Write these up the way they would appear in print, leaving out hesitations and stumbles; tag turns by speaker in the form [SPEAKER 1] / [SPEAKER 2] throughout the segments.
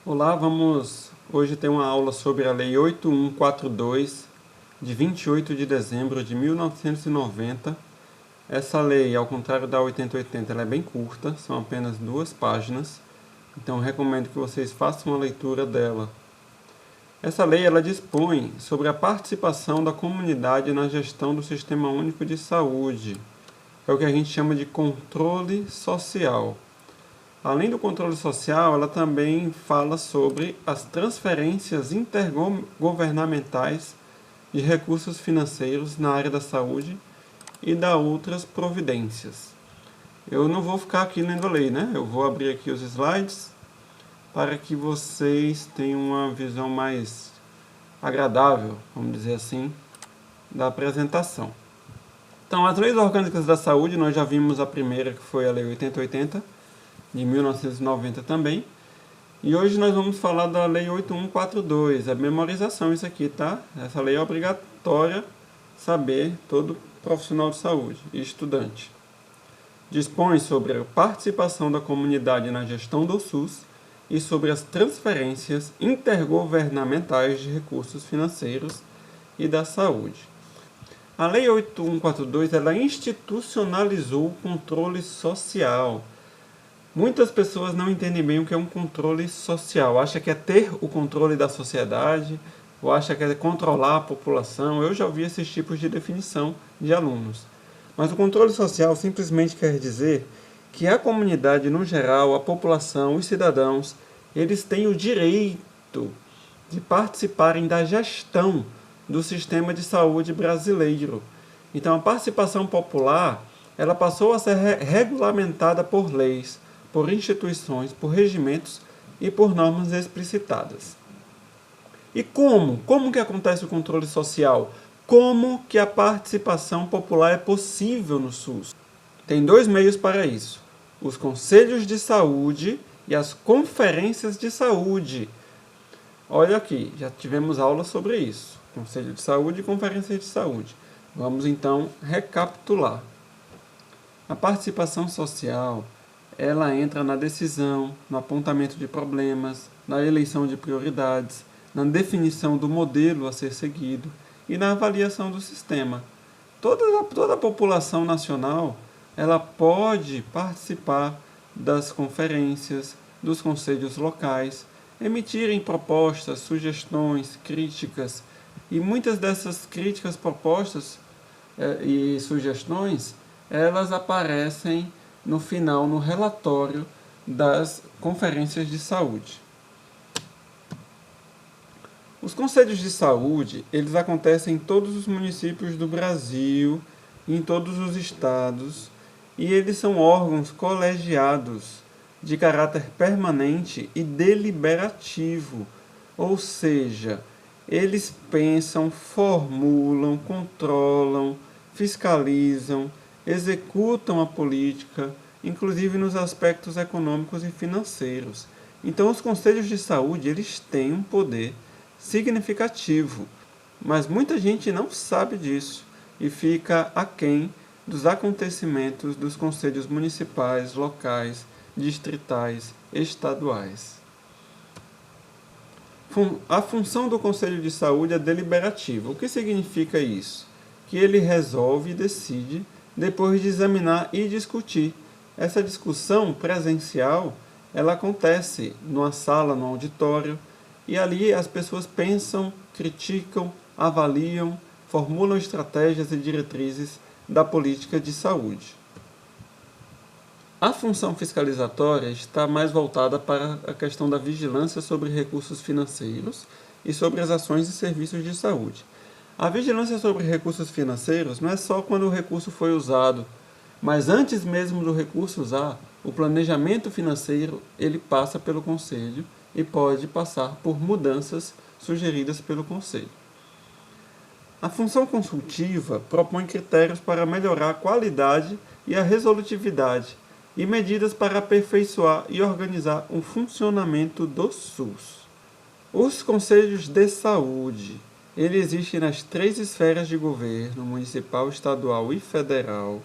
[SPEAKER 1] Olá, vamos hoje ter uma aula sobre a Lei 8142, de 28 de dezembro de 1990. Essa lei, ao contrário da 8080, ela é bem curta, são apenas 2 páginas, então eu recomendo que vocês façam uma leitura dela. Essa lei ela dispõe sobre a participação da comunidade na gestão do Sistema Único de Saúde. É o que a gente chama de controle social. Além do controle social, ela também fala sobre as transferências intergovernamentais de recursos financeiros na área da saúde e da outras providências. Eu não vou ficar aqui lendo a lei, né? Eu vou abrir aqui os slides para que vocês tenham uma visão mais agradável, vamos dizer assim, da apresentação. Então, as leis orgânicas da saúde, nós já vimos a primeira, que foi a Lei 8080, de 1990 também. E hoje nós vamos falar da Lei 8142, a memorização isso aqui, tá? Essa lei é obrigatória saber todo profissional de saúde e estudante. Dispõe sobre a participação da comunidade na gestão do SUS e sobre as transferências intergovernamentais de recursos financeiros e da saúde. A Lei 8142 ela institucionalizou o controle social. Muitas pessoas não entendem bem o que é um controle social. Acha que é ter o controle da sociedade, ou acha que é controlar a população. Eu já ouvi esses tipos de definição de alunos. Mas o controle social simplesmente quer dizer que a comunidade no geral, a população, os cidadãos, eles têm o direito de participarem da gestão do sistema de saúde brasileiro. Então a participação popular, ela passou a ser regulamentada por leis, por instituições, por regimentos e por normas explicitadas. E como? Como que acontece o controle social? Como que a participação popular é possível no SUS? Tem 2 meios para isso: os conselhos de saúde e as conferências de saúde. Olha aqui, já tivemos aula sobre isso. Conselho de saúde e conferência de saúde. Vamos então recapitular. A participação social ela entra na decisão, no apontamento de problemas, na eleição de prioridades, na definição do modelo a ser seguido e na avaliação do sistema. Toda a população nacional ela pode participar das conferências, dos conselhos locais, emitirem propostas, sugestões, críticas, e muitas dessas críticas, propostas e sugestões, elas aparecem no final, no relatório das conferências de saúde. Os conselhos de saúde, eles acontecem em todos os municípios do Brasil, em todos os estados, e eles são órgãos colegiados de caráter permanente e deliberativo, ou seja, eles pensam, formulam, controlam, fiscalizam, executam a política, inclusive nos aspectos econômicos e financeiros. Então, os conselhos de saúde eles têm um poder significativo, mas muita gente não sabe disso e fica aquém dos acontecimentos dos conselhos municipais, locais, distritais, estaduais. A função do Conselho de Saúde é deliberativa. O que significa isso? Que ele resolve e decide depois de examinar e discutir. Essa discussão presencial, ela acontece numa sala, num auditório, e ali as pessoas pensam, criticam, avaliam, formulam estratégias e diretrizes da política de saúde. A função fiscalizatória está mais voltada para a questão da vigilância sobre recursos financeiros e sobre as ações e serviços de saúde. A vigilância sobre recursos financeiros não é só quando o recurso foi usado, mas antes mesmo do recurso usar, o planejamento financeiro ele passa pelo Conselho e pode passar por mudanças sugeridas pelo Conselho. A função consultiva propõe critérios para melhorar a qualidade e a resolutividade e medidas para aperfeiçoar e organizar o funcionamento do SUS. Os conselhos de saúde, ele existe nas 3 esferas de governo, municipal, estadual e federal.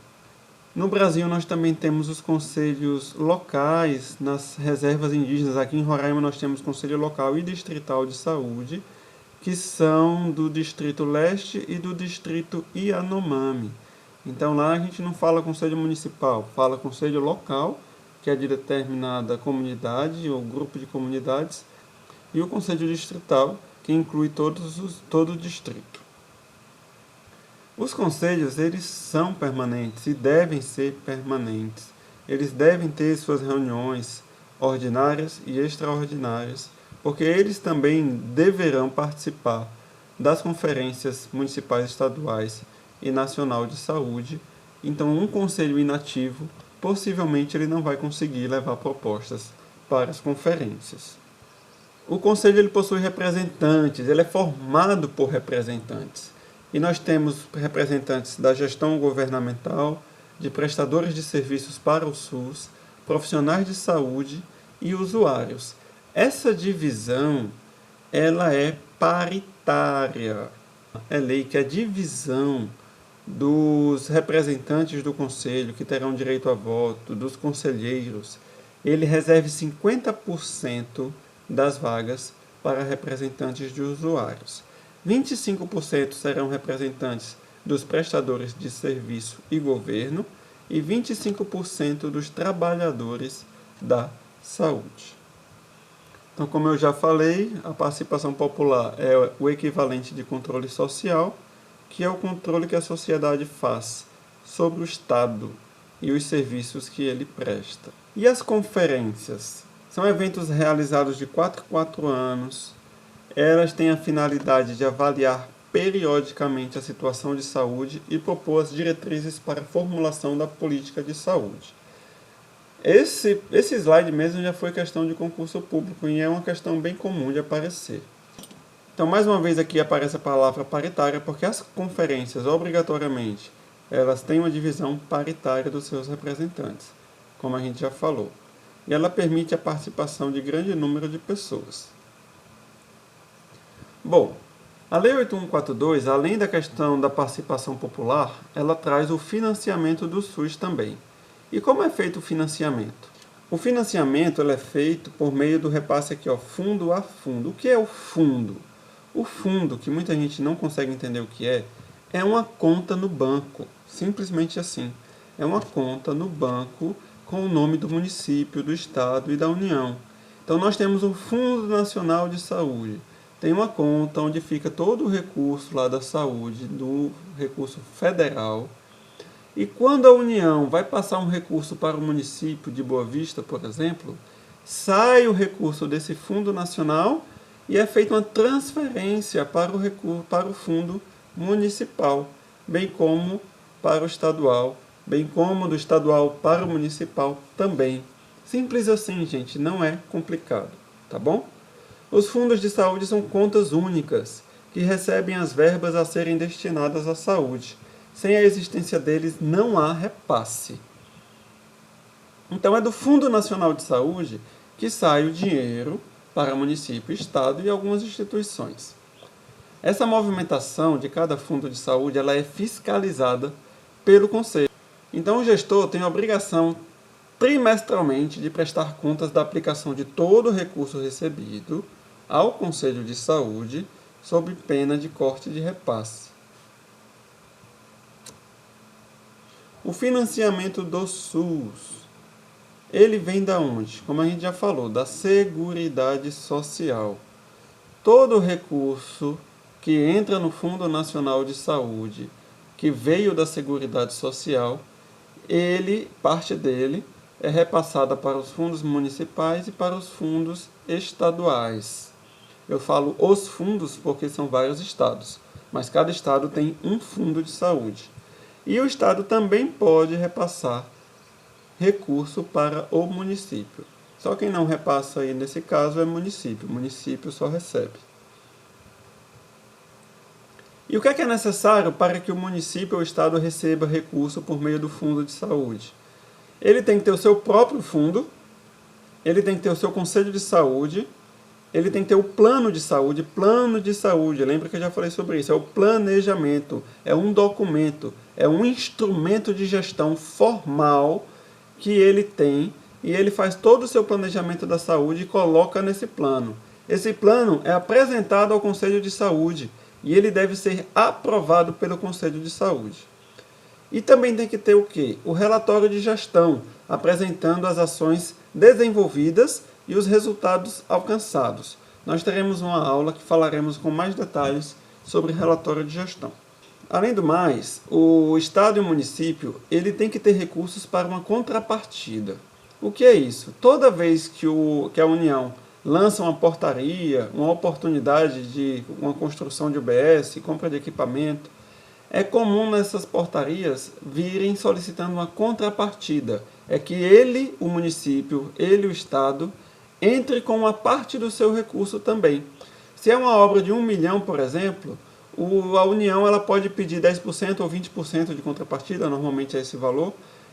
[SPEAKER 1] No Brasil, nós também temos os conselhos locais nas reservas indígenas. Aqui em Roraima, nós temos Conselho Local e Distrital de Saúde, que são do Distrito Leste e do Distrito Yanomami. Então, lá a gente não fala Conselho Municipal, fala Conselho Local, que é de determinada comunidade ou grupo de comunidades, e o Conselho Distrital, que inclui todo o distrito. Os conselhos, eles são permanentes e devem ser permanentes. Eles devem ter suas reuniões ordinárias e extraordinárias, porque eles também deverão participar das conferências municipais, estaduais e nacional de saúde. Então, um conselho inativo, possivelmente ele não vai conseguir levar propostas para as conferências. O conselho ele possui representantes, ele é formado por representantes. E nós temos representantes da gestão governamental, de prestadores de serviços para o SUS, profissionais de saúde e usuários. Essa divisão, ela é paritária. É lei que a divisão dos representantes do conselho, que terão direito a voto, dos conselheiros, ele reserve 50% das vagas para representantes de usuários. 25% serão representantes dos prestadores de serviço e governo e 25% dos trabalhadores da saúde. Então, como eu já falei, a participação popular é o equivalente de controle social, que é o controle que a sociedade faz sobre o Estado e os serviços que ele presta. E as conferências? São eventos realizados de 4 em 4 anos. Elas têm a finalidade de avaliar periodicamente a situação de saúde e propor as diretrizes para a formulação da política de saúde. Esse slide mesmo já foi questão de concurso público e é uma questão bem comum de aparecer. Então, mais uma vez aqui aparece a palavra paritária, porque as conferências, obrigatoriamente, elas têm uma divisão paritária dos seus representantes, como a gente já falou. E ela permite a participação de grande número de pessoas. Bom, a Lei 8142, além da questão da participação popular, ela traz o financiamento do SUS também. E como é feito o financiamento? O financiamento ele é feito por meio do repasse aqui, ó, fundo a fundo. O que é o fundo? O fundo, que muita gente não consegue entender o que é uma conta no banco. Simplesmente assim. É uma conta no banco com o nome do município, do estado e da União. Então nós temos o Fundo Nacional de Saúde. Tem uma conta onde fica todo o recurso lá da saúde, do recurso federal. E quando a União vai passar um recurso para o município de Boa Vista, por exemplo, sai o recurso desse Fundo Nacional e é feita uma transferência para o Fundo Municipal, bem como para o estadual, bem como do estadual para o municipal também. Simples assim, gente, não é complicado, tá bom? Os fundos de saúde são contas únicas, que recebem as verbas a serem destinadas à saúde. Sem a existência deles, não há repasse. Então, é do Fundo Nacional de Saúde que sai o dinheiro para município, estado e algumas instituições. Essa movimentação de cada fundo de saúde ela é fiscalizada pelo Conselho. Então, o gestor tem a obrigação trimestralmente de prestar contas da aplicação de todo o recurso recebido ao Conselho de Saúde, sob pena de corte de repasse. O financiamento do SUS, ele vem da onde? Como a gente já falou, da Seguridade Social. Todo recurso que entra no Fundo Nacional de Saúde, que veio da Seguridade Social, parte dele é repassada para os fundos municipais e para os fundos estaduais. Eu falo os fundos porque são vários estados, mas cada estado tem um fundo de saúde. E o estado também pode repassar recurso para o município. Só quem não repassa aí nesse caso é município. O município só recebe. E o que é necessário para que o município ou o estado receba recurso por meio do fundo de saúde? Ele tem que ter o seu próprio fundo, ele tem que ter o seu conselho de saúde, ele tem que ter o plano de saúde, lembra que eu já falei sobre isso, é o planejamento, é um documento, é um instrumento de gestão formal que ele tem e ele faz todo o seu planejamento da saúde e coloca nesse plano. Esse plano é apresentado ao Conselho de Saúde e ele deve ser aprovado pelo Conselho de Saúde. E também tem que ter o quê? O relatório de gestão, apresentando as ações desenvolvidas e os resultados alcançados. Nós teremos uma aula que falaremos com mais detalhes sobre relatório de gestão. Além do mais, o Estado e o município ele tem que ter recursos para uma contrapartida. O que é isso? Toda vez que a União lança uma portaria, uma oportunidade de uma construção de UBS, compra de equipamento, é comum nessas portarias virem solicitando uma contrapartida. É que ele, o município, ele, o Estado, entre com uma parte do seu recurso também. Se é uma obra de 1 milhão, por exemplo, a União ela pode pedir 10% ou 20% de contrapartida, normalmente é esse valor.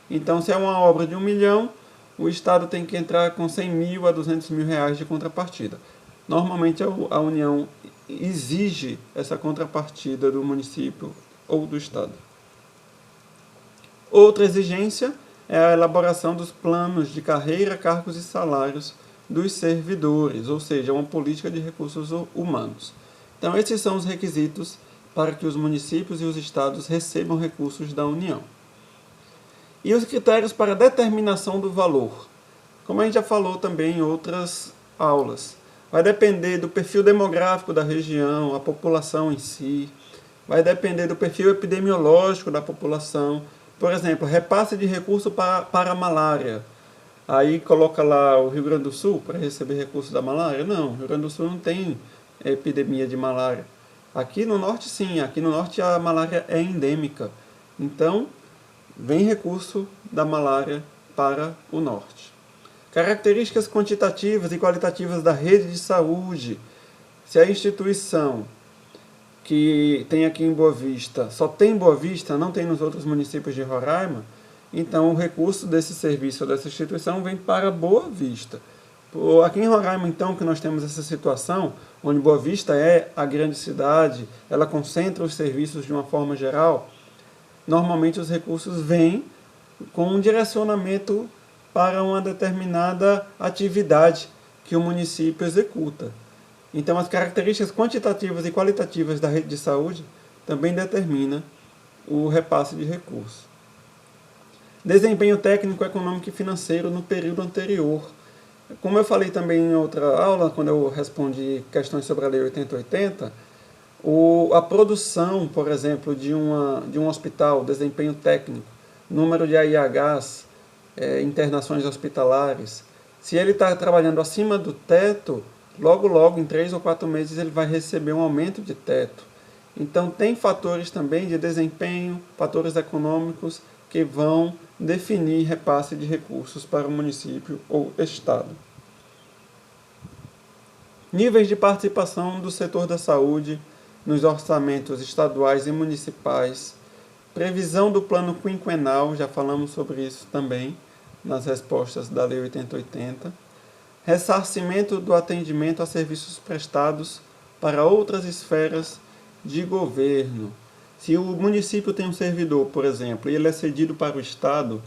[SPEAKER 1] Então, se é uma obra de 1 milhão, o Estado tem que entrar com 100 mil a 200 mil reais de contrapartida. Normalmente a União exige essa contrapartida do município ou do Estado. Outra exigência é a elaboração dos planos de carreira, cargos e salários dos servidores, ou seja, uma política de recursos humanos. Então, esses são os requisitos para que os municípios e os estados recebam recursos da União. E os critérios para determinação do valor. Como a gente já falou também em outras aulas, vai depender do perfil demográfico da região, a população em si, vai depender do perfil epidemiológico da população. Por exemplo, repasse de recurso para a malária. Aí coloca lá o Rio Grande do Sul para receber recursos da malária? Não, o Rio Grande do Sul não tem epidemia de malária. Aqui no norte sim, aqui no norte a malária é endêmica. Então, vem recurso da malária para o norte. Características quantitativas e qualitativas da rede de saúde. Se a instituição que tem aqui em Boa Vista só tem em Boa Vista, não tem nos outros municípios de Roraima, então o recurso desse serviço ou dessa instituição vem para Boa Vista. Aqui em Roraima, então, que nós temos essa situação, onde Boa Vista é a grande cidade, ela concentra os serviços de uma forma geral, normalmente os recursos vêm com um direcionamento para uma determinada atividade que o município executa. Então, as características quantitativas e qualitativas da rede de saúde também determinam o repasse de recursos. Desempenho técnico, econômico e financeiro no período anterior. Como eu falei também em outra aula, quando eu respondi questões sobre a Lei 8080, a produção, por exemplo, de um hospital, desempenho técnico, número de AIHs, internações hospitalares, se ele está trabalhando acima do teto, logo, em 3 ou 4 meses, ele vai receber um aumento de teto. Então, tem fatores também de desempenho, fatores econômicos, que vão definir repasse de recursos para o município ou estado. Níveis de participação do setor da saúde nos orçamentos estaduais e municipais. Previsão do plano quinquenal, já falamos sobre isso também nas respostas da Lei 8080. Ressarcimento do atendimento a serviços prestados para outras esferas de governo. Se o município tem um servidor, por exemplo, e ele é cedido para o Estado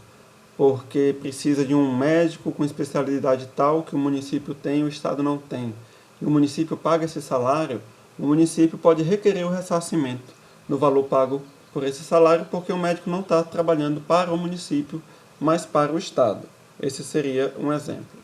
[SPEAKER 1] porque precisa de um médico com especialidade tal que o município tem e o Estado não tem, e o município paga esse salário, o município pode requerer o ressarcimento do valor pago por esse salário porque o médico não está trabalhando para o município, mas para o Estado. Esse seria um exemplo.